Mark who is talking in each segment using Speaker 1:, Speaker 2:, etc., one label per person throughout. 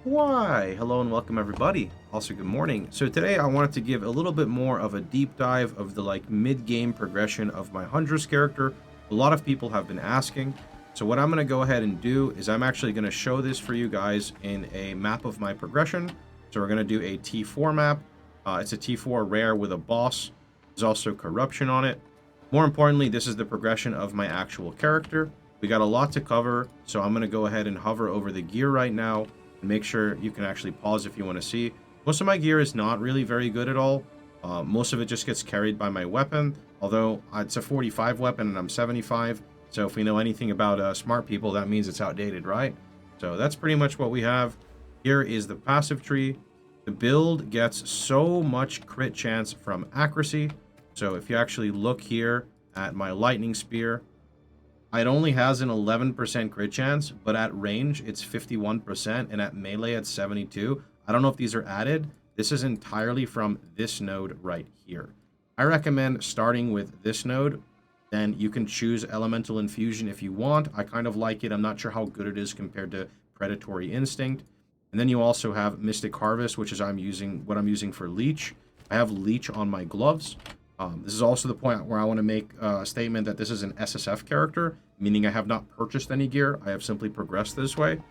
Speaker 1: Why? Hello and welcome everybody. Also good morning. So today I wanted to give a little bit more of a deep dive of the mid-game progression of my Huntress character. A lot of people have been asking. So what I'm going to go ahead and do is I'm actually going to show this for you guys in a map of my progression. So we're going to do a T4 map. It's a T4 rare with a boss. There's also corruption on it. More importantly, this is the progression of my actual character. We got a lot to cover, so I'm going to go ahead and hover over the gear right now. Make sure you can actually pause if you want to see. Most of my gear is not really very good at all. Most of it just gets carried by my weapon, although it's a 45 weapon and I'm 75. So if we know anything about smart people, that means it's outdated, right? So that's pretty much what we have. Here is the passive tree. The build gets so much crit chance from accuracy. So if you actually look here at my lightning spear, it only has an 11% crit chance, but at range, it's 51%, and at melee, it's 72. I don't know if these are added. This is entirely from this node right here. I recommend starting with this node. Then you can choose Elemental Infusion if you want. I kind of like it. I'm not sure how good it is compared to Predatory Instinct. And then you also have Mystic Harvest, which is what I'm using for Leech. I have Leech on my gloves. This is also the point where I want to make a statement that this is an SSF character, meaning I have not purchased any gear. I have simply progressed this way.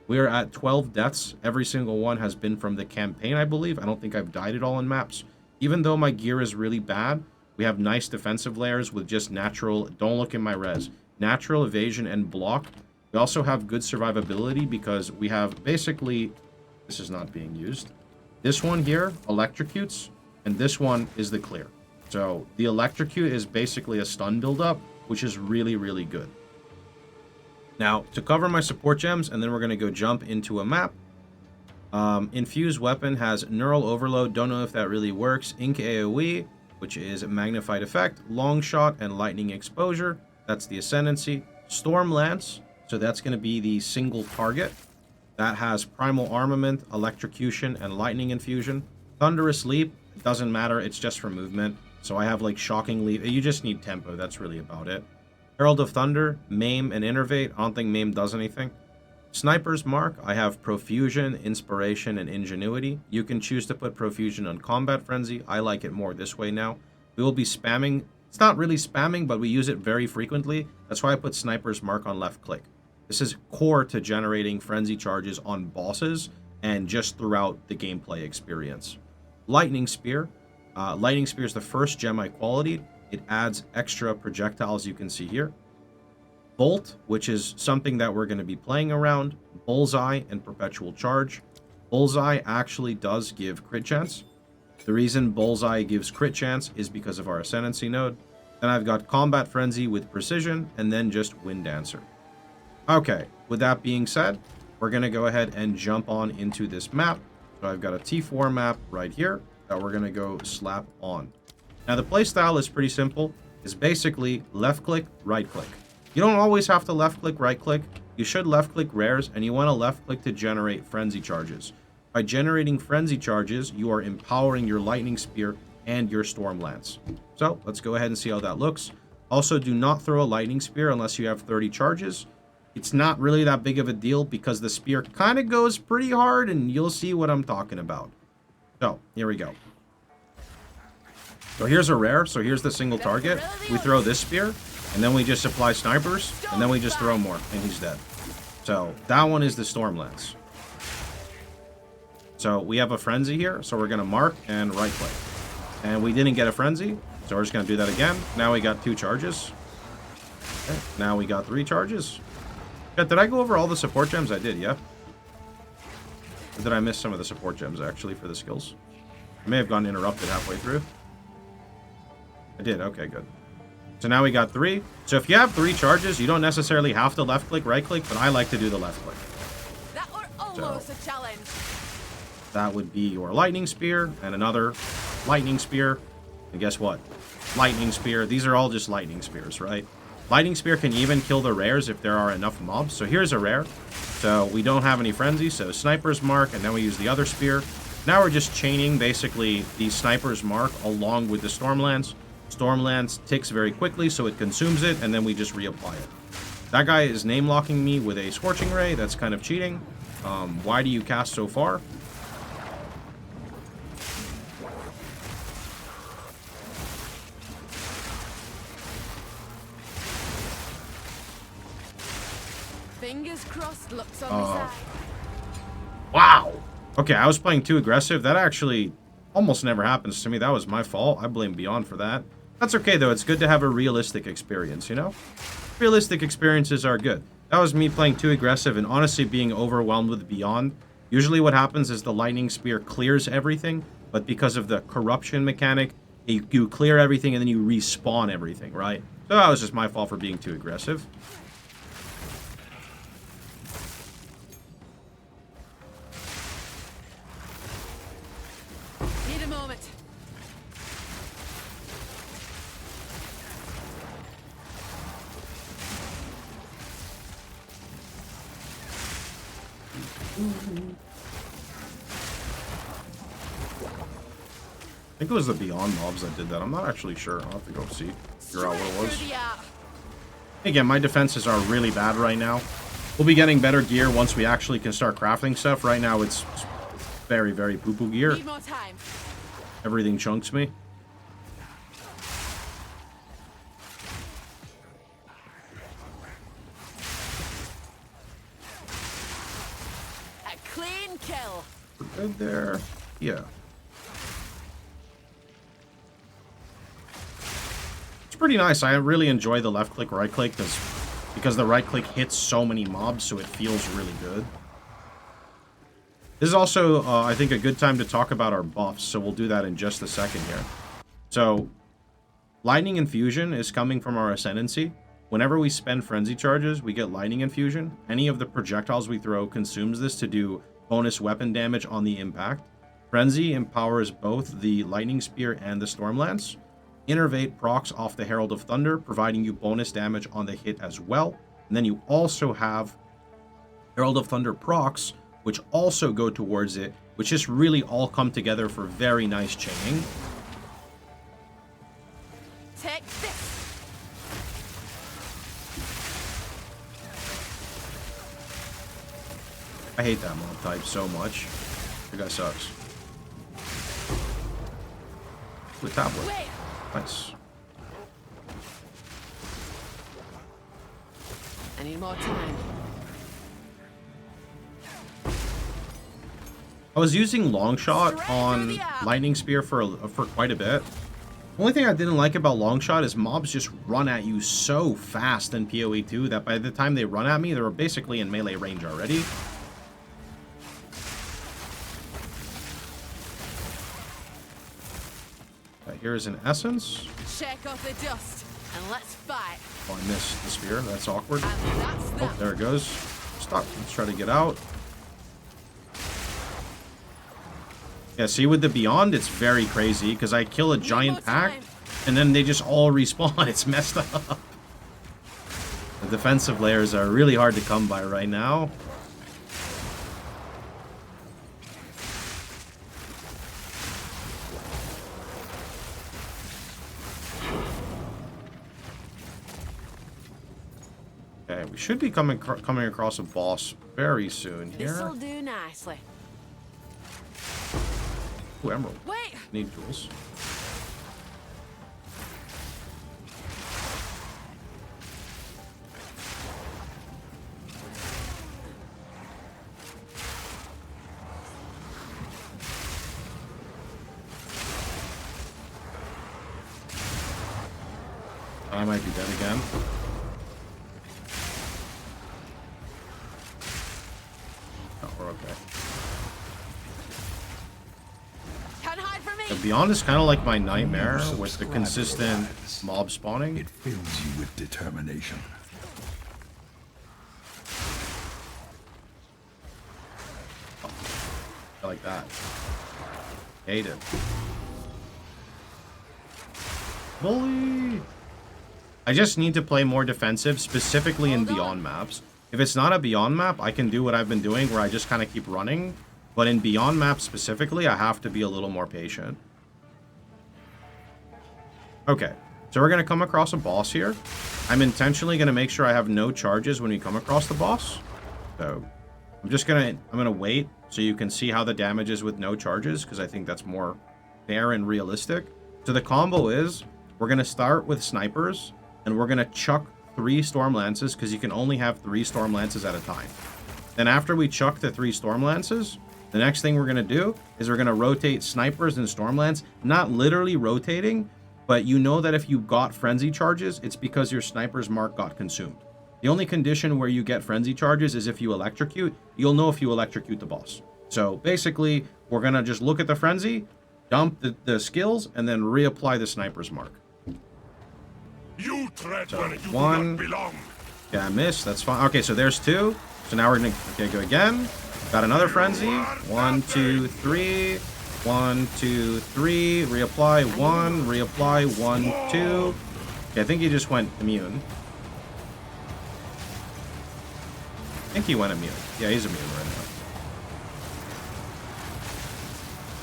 Speaker 1: We are at 12 deaths. Every single one has been from the campaign, I believe. I don't think I've died at all in maps. Even though my gear is really bad, we have nice defensive layers with just natural, don't look in my res, natural evasion and block. We also have good survivability because we have basically, this is not being used. This one here electrocutes, and this one is the clear. So the electrocute is basically a stun buildup, which is really, really good. Now, to cover my support gems, and then we're going to go jump into a map. Infused weapon has Neural Overload. Don't know if that really works. Ink AoE, which is Magnified Effect. Long Shot and Lightning Exposure. That's the Ascendancy. Storm Lance. So that's going to be the single target. That has Primal Armament, Electrocution, and Lightning Infusion. Thunderous Leap. It doesn't matter. It's just for movement. So I have Shocking Leap. You just need tempo. That's really about it. Herald of Thunder, Maim, and Innervate. I don't think Maim does anything. Sniper's Mark. I have Profusion, Inspiration, and Ingenuity. You can choose to put Profusion on Combat Frenzy. I like it more this way now. We will be spamming. It's not really spamming, but we use it very frequently. That's why I put Sniper's Mark on left click. This is core to generating Frenzy charges on bosses and just throughout the gameplay experience. Lightning Spear. Lightning Spear is the first gem I qualityed. It adds extra projectiles you can see here. Bolt, which is something that we're going to be playing around. Bullseye and Perpetual Charge. Bullseye actually does give crit chance. The reason Bullseye gives crit chance is because of our Ascendancy node. Then I've got Combat Frenzy with Precision, and then just Wind Dancer. Okay, with that being said, we're going to go ahead and jump on into this map. So I've got a T4 map right here that we're going to go slap on. Now the playstyle is pretty simple. It's basically left click, right click. You don't always have to left click, right click. You should left click rares, and you want to left click to generate frenzy charges. By generating frenzy charges, you are empowering your lightning spear and your storm lance. So let's go ahead and see how that looks. Also, do not throw a lightning spear unless you have 30 charges. It's not really that big of a deal because the spear kind of goes pretty hard, and you'll see what I'm talking about. So, here we go. So here's a rare. So here's the single target. We throw this spear, and then we just apply snipers, and then we just throw more, and he's dead. So that one is the Storm Lance. So we have a Frenzy here, so we're going to mark and right click. And we didn't get a Frenzy, so we're just going to do that again. Now we got 2 charges. Okay, now we got 3 charges. Yeah, did I go over all the support gems? I did, yeah. Or did I miss some of the support gems, actually, for the skills? I may have gotten interrupted halfway through. I did, okay, good. So now we got 3. So if you have 3 charges, you don't necessarily have to left click, right click, but I like to do the left click.
Speaker 2: That were almost a challenge.
Speaker 1: That would be your lightning spear and another lightning spear. And guess what? Lightning spear. These are all just lightning spears, right? Lightning spear can even kill the rares if there are enough mobs. So here's a rare. So we don't have any frenzy, so sniper's mark, and then we use the other spear. Now we're just chaining basically the sniper's mark along with the storm lance. Storm Lance ticks very quickly, so it consumes it, and then we just reapply it. That guy is name-locking me with a Scorching Ray. That's kind of cheating. Why do you cast so far?
Speaker 2: Fingers crossed, looks on the side.
Speaker 1: Wow. Okay, I was playing too aggressive. That actually almost never happens to me. That was my fault. I blame Beyond for that. That's okay, though. It's good to have a realistic experience, you know? Realistic experiences are good. That was me playing too aggressive and honestly being overwhelmed with Beyond. Usually what happens is the Lightning Spear clears everything, but because of the corruption mechanic, you clear everything and then you respawn everything, right? So that was just my fault for being too aggressive.
Speaker 2: Need a moment.
Speaker 1: I think it was the Beyond mobs that did that. I'm not actually sure. I'll have to go see. Figure out what it was. Again, my defenses are really bad right now. We'll be getting better gear once we actually can start crafting stuff. Right now, it's very, very poo-poo gear.
Speaker 2: Need more time.
Speaker 1: Everything chunks me.
Speaker 2: A clean kill.
Speaker 1: We're good there. Yeah. It's pretty nice. I really enjoy the left click, right click because the right click hits so many mobs, so it feels really good. This is also, I think, a good time to talk about our buffs, so we'll do that in just a second here. So, Lightning Infusion is coming from our Ascendancy. Whenever we spend Frenzy Charges, we get Lightning Infusion. Any of the projectiles we throw consumes this to do bonus weapon damage on the impact. Frenzy empowers both the Lightning Spear and the Storm Lance. Innervate procs off the Herald of Thunder, providing you bonus damage on the hit as well. And then you also have Herald of Thunder procs, which also go towards it, which just really all come together for very nice chaining.
Speaker 2: Take this.
Speaker 1: I hate that mob type so much. That guy sucks. Ooh, a tablet.
Speaker 2: Wait.
Speaker 1: Nice.
Speaker 2: I need more time.
Speaker 1: I was using Longshot on Lightning Spear for quite a bit. The only thing I didn't like about Longshot is mobs just run at you so fast in POE2 that by the time they run at me, they were basically in melee range already. Here's an essence.
Speaker 2: Shake off the dust and let's fight.
Speaker 1: Oh, I missed the spear. That's awkward.
Speaker 2: And that's
Speaker 1: Oh,
Speaker 2: that.
Speaker 1: there it goes. Stop. Let's try to get out. Yeah, see, with the Beyond, it's very crazy because I kill a giant pack and then they just all respawn. It's messed up. The defensive layers are really hard to come by right now. Okay, we should be coming across a boss very soon here.
Speaker 2: This'll do nicely.
Speaker 1: Ooh, emerald.
Speaker 2: Wait.
Speaker 1: Need tools. I might be dead again. Oh, we're okay.
Speaker 2: Can't hide from me.
Speaker 1: The Beyond is kind of like my nightmare with the consistent mob spawning.
Speaker 3: It fills you with determination.
Speaker 1: I like that. Hate it. Bully! I just need to play more defensive, specifically in Beyond maps. If it's not a Beyond map, I can do what I've been doing where I just kind of keep running. But in Beyond maps specifically, I have to be a little more patient. Okay, so we're going to come across a boss here. I'm intentionally going to make sure I have no charges when we come across the boss. So, I'm gonna wait so you can see how the damage is with no charges, because I think that's more fair and realistic. So the combo is, we're gonna start with snipers, and we're gonna chuck 3 storm lances, because you can only have 3 storm lances at a time. Then after we chuck the 3 storm lances, the next thing we're gonna do is we're gonna rotate snipers and storm lance, not literally rotating, but you know that if you got frenzy charges, it's because your sniper's mark got consumed. The only condition where you get frenzy charges is if you electrocute. You'll know if you electrocute the boss. So basically, we're gonna just look at the frenzy, dump the skills, and then reapply the sniper's mark.
Speaker 4: You tread
Speaker 1: So
Speaker 4: where you
Speaker 1: one.
Speaker 4: do not belong.
Speaker 1: Yeah, I missed. That's fine. Okay, so there's 2. So now we're gonna go again. Got another frenzy. 1, 2, 3. 1, 2, 3. Reapply 1. Reapply 1, 2. Okay, I think he just went immune. I think he went immune. Yeah, he's immune right now.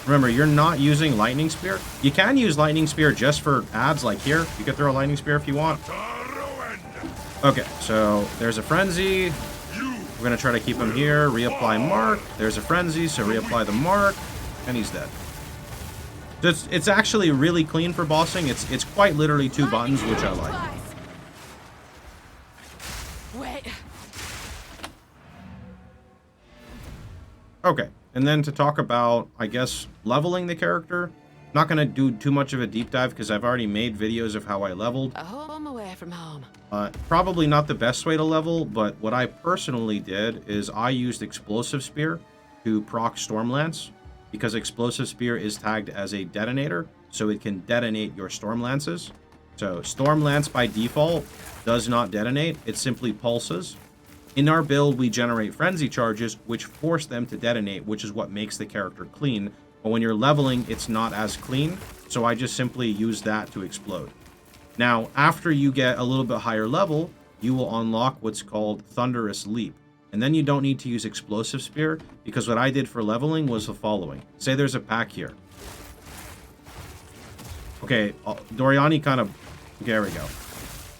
Speaker 1: Remember, you're not using Lightning Spear. You can use Lightning Spear just for ads like here. You can throw a Lightning Spear if you want. Okay, so there's a Frenzy. We're going to try to keep him here. Reapply Mark. There's a Frenzy, so reapply the Mark. And he's dead. So it's actually really clean for bossing. It's quite literally 2 buttons, which I like.
Speaker 2: Wait.
Speaker 1: Okay, and then to talk about, I guess, leveling the character. I'm not going to do too much of a deep dive because I've already made videos of how I leveled.
Speaker 2: A home away from home.
Speaker 1: Probably not the best way to level, but what I personally did is I used Explosive Spear to proc Stormlance, because Explosive Spear is tagged as a detonator, so it can detonate your Stormlances. So Stormlance by default does not detonate, it simply pulses. In our build, we generate frenzy charges, which force them to detonate, which is what makes the character clean. But when you're leveling, it's not as clean, so I just simply use that to explode. Now, after you get a little bit higher level, you will unlock what's called Thunderous Leap. And then you don't need to use Explosive Spear, because what I did for leveling was the following. Say there's a pack here. Okay, Doriani kind of... There we go.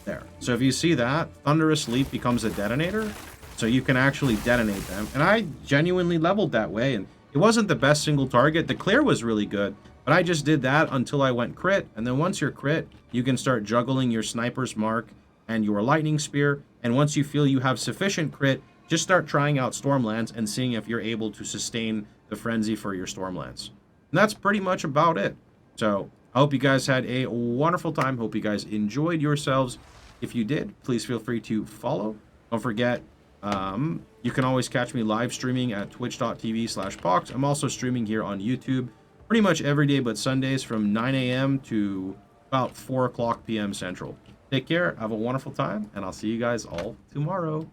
Speaker 1: There. So if you see that, Thunderous Leap becomes a detonator, so you can actually detonate them. And I genuinely leveled that way, and it wasn't the best single target. The clear was really good, but I just did that until I went crit, and then once you're crit, you can start juggling your sniper's mark and your lightning spear, and once you feel you have sufficient crit, just start trying out Stormlance and seeing if you're able to sustain the frenzy for your Stormlance. And that's pretty much about it. So I hope you guys had a wonderful time. Hope you guys enjoyed yourselves. If you did, please feel free to follow. Don't forget, you can always catch me live streaming at twitch.tv/Pohx. I'm also streaming here on YouTube pretty much every day but Sundays from 9 a.m. to about 4 o'clock p.m. Central. Take care, have a wonderful time, and I'll see you guys all tomorrow.